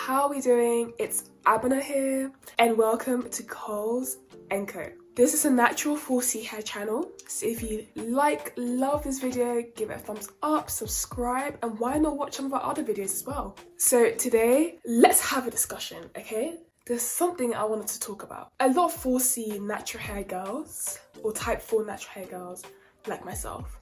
how are we doing? It's Abena here and welcome to Coils&Co. This is a natural 4C hair channel, so if you love this video, give it a thumbs up, subscribe, and why not watch some of our other videos as well. So today, let's have a discussion, okay? There's something I wanted to talk about. A lot of 4C natural hair girls, or type 4 natural hair girls, like myself,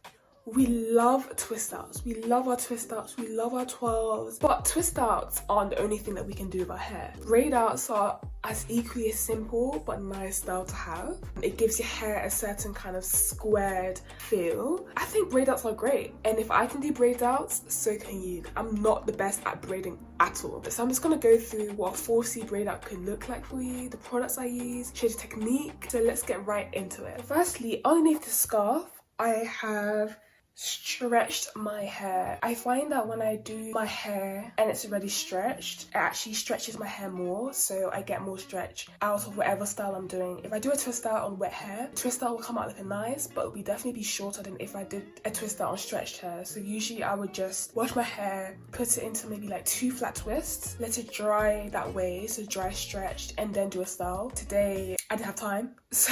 we love twist outs. We love our twist outs. We love our twirls. But twist outs aren't the only thing that we can do with our hair. Braid outs are as equally as simple but nice style to have. It gives your hair a certain kind of squared feel. I think braid outs are great. And if I can do braid outs, so can you. I'm not the best at braiding at all. So I'm just gonna go through what a 4C braid out could look like for you, the products I use, show you the technique. So let's get right into it. Firstly, underneath the scarf, I have stretched my hair. I find that when I do my hair and it's already stretched, it actually stretches my hair more, so I get more stretch out of whatever style I'm doing. If I do a twist out on wet hair, twist out will come out looking nice, but it will be definitely be shorter than if I did a twist out on stretched hair. So usually I would just wash my hair, put it into maybe like 2 flat twists, let it dry that way, so dry stretched, and then do a style. Today I didn't have time, so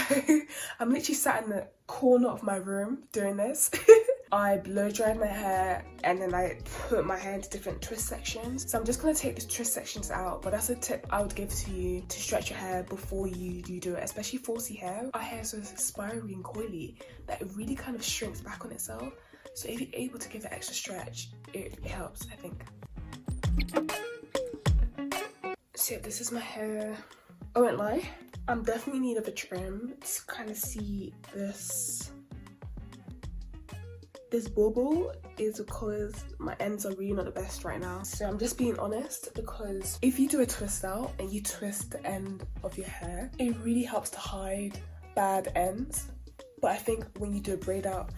I'm literally sat in the corner of my room doing this. I blow dried my hair and then I put my hair into different twist sections. So I'm just going to take the twist sections out, but that's a tip I would give to you to stretch your hair before you do it, especially 4C hair. Our hair is so spiry and coily that it really kind of shrinks back on itself. So if you're able to give it extra stretch, it helps, I think. So yeah, this is my hair. I won't lie, I'm definitely in need of a trim to kind of see this bubble is because my ends are really not the best right now. So I'm just being honest, because if you do a twist out and you twist the end of your hair, it really helps to hide bad ends. But I think when you do a braid out,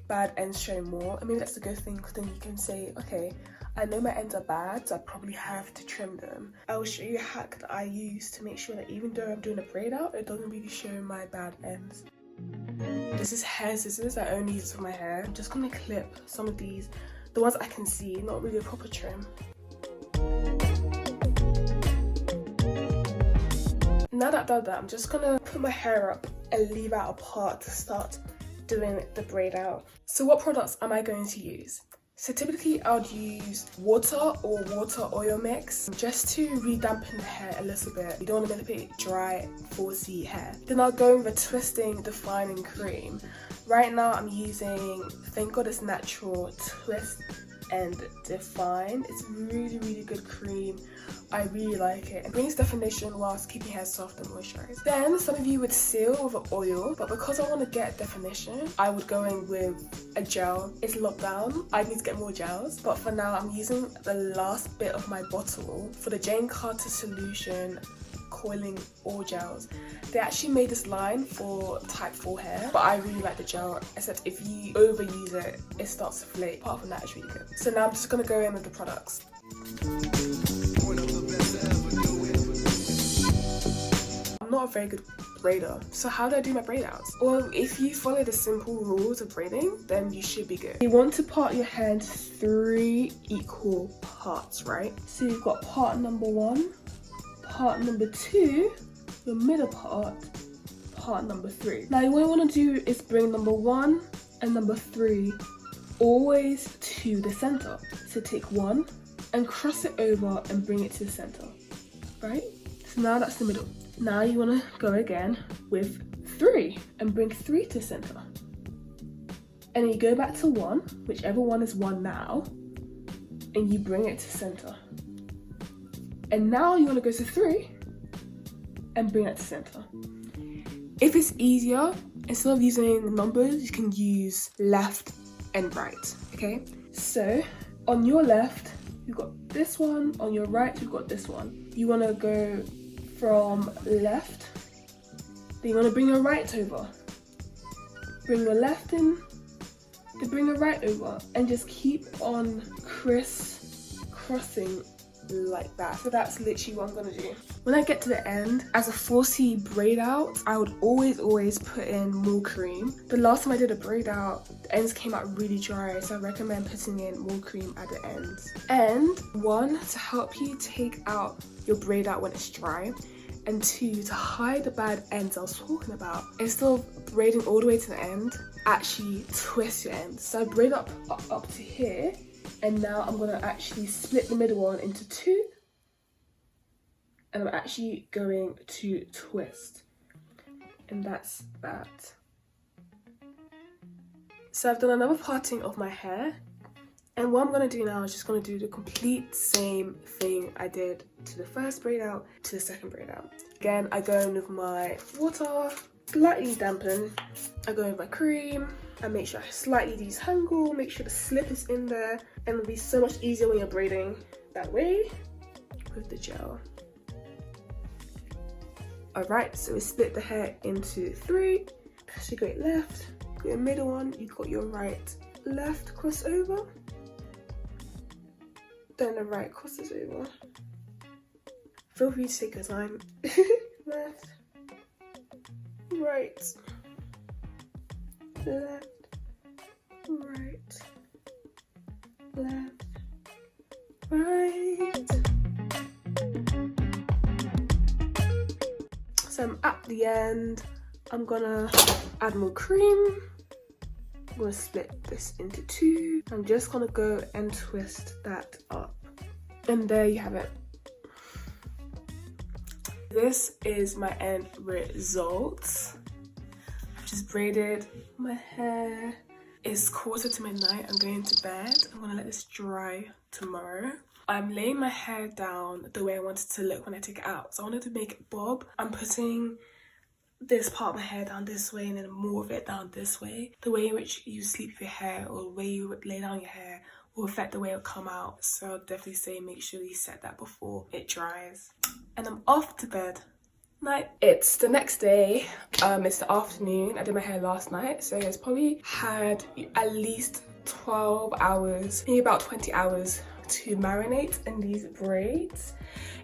bad ends show more. I mean, that's a good thing, because then you can say, okay, I know my ends are bad, so I probably have to trim them. I will show you a hack that I use to make sure that even though I'm doing a braid out, it doesn't really show my bad ends. This is hair scissors I only use for my hair. I'm just gonna clip some of these, the ones I can see, not really a proper trim. Now that I've done that, I'm just gonna put my hair up and leave out a part to start doing the braid out. So what products am I going to use? So typically I would use water or water oil mix just to re-dampen the hair a little bit. You don't want to manipulate dry 4C hair. Then I'll go with a twisting defining cream. Right now I'm using, thank God it's natural, Twist and Define. It's really good cream. I really like it. It brings definition whilst keeping hair soft and moisturized. Then some of you would seal with an oil, but because I want to get definition, I would go in with a gel. It's lockdown. I need to get more gels, but for now I'm using the last bit of my bottle for the Jane Carter Solution Coiling All Gels. They actually made this line for type 4 hair, but I really like the gel, except if you overuse it, it starts to flake. Apart from that, it's really good. So now I'm just gonna go in with the products. I'm not a very good braider, so how do I do my braid outs? Well, if you follow the simple rules of braiding, then you should be good. You want to part your hair into 3 equal parts, right? So you've got part number 1, part number 2, your middle part number 3. Now what you want to do is bring number 1 and number 3 always to the center. So take 1 and cross it over and bring it to the center, right? So now that's the middle. Now you want to go again with 3 and bring 3 to the center. And then you go back to 1, whichever one is 1 now, and you bring it to center. And now you want to go to 3 and bring it to center. If it's easier, instead of using numbers, you can use left and right, okay? So on your left, you've got this one. On your right, you've got this one. You want to go from left, then you want to bring your right over. Bring your left in, then bring your right over, and just keep on crisscrossing like that. So that's literally what I'm gonna do. When I get to the end, as a 4C braid out, I would always put in more cream. The last time I did a braid out, the ends came out really dry, so I recommend putting in more cream at the ends. And one, to help you take out your braid out when it's dry, and two, to hide the bad ends I was talking about. Instead of braiding all the way to the end, actually twist your ends. So I braid up to here, and now I'm gonna actually split the middle one into two, and I'm actually going to twist. And that's that. So I've done another parting of my hair, and what I'm gonna do now is just gonna do the complete same thing I did to the first braid out to the second braid out. Again, I go in with my water, slightly dampen. I go in with my cream. I make sure I slightly detangle, make sure the slip is in there, and it'll be so much easier when you're braiding that way with the gel. Alright, so we split the hair into three. So you go left, got your middle one, you got your right, left crossover. Then the right crosses over. Feel free to take your time. Left, right, left, right, left, right. So I'm at the end. I'm gonna add more cream. I'm gonna split this into two. I'm just gonna go and twist that up. And there you have it. This is my end result. I've just braided my hair. It's 1:45. I'm going to bed. I'm gonna let this dry tomorrow. I'm laying my hair down the way I wanted to look when I take it out. So I wanted to make it bob. I'm putting this part of my hair down this way and then more of it down this way. The way in which you sleep with your hair or the way you lay down your hair will affect the way it'll come out. So I'll definitely say make sure you set that before it dries. And I'm off to bed. Night. It's the next day. It's the afternoon. I did my hair last night, so it's probably had at least 12 hours, maybe about 20 hours to marinate in these braids.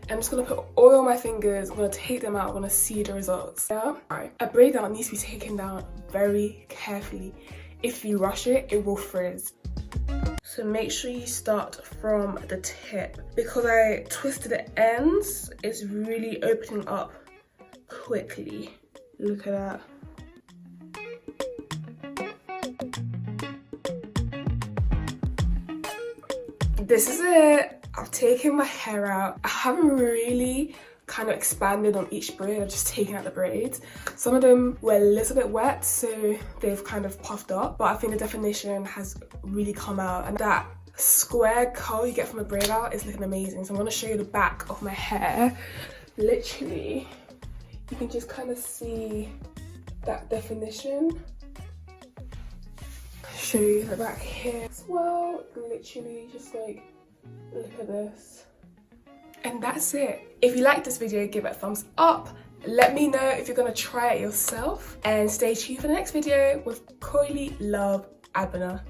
I'm just gonna put oil on my fingers. I'm gonna take them out. I'm gonna see the results. Yeah. Alright. A braid out needs to be taken down very carefully. If you rush it, it will frizz. So make sure you start from the tip. Because I twisted the ends, it's really opening up quickly. Look at that. This is it. I've taken my hair out. I haven't really kind of expanded on each braid. I've just taken out the braids. Some of them were a little bit wet, so they've kind of puffed up, but I think the definition has really come out, and that square curl you get from a braid out is looking amazing. So I'm going to show you the back of my hair. Literally, you can just kind of see that definition. Show you the back here as well. Literally just like, look at this. And that's it. If you liked this video, give it a thumbs up. Let me know if you're gonna try it yourself, and stay tuned for the next video with Coily Love Abena.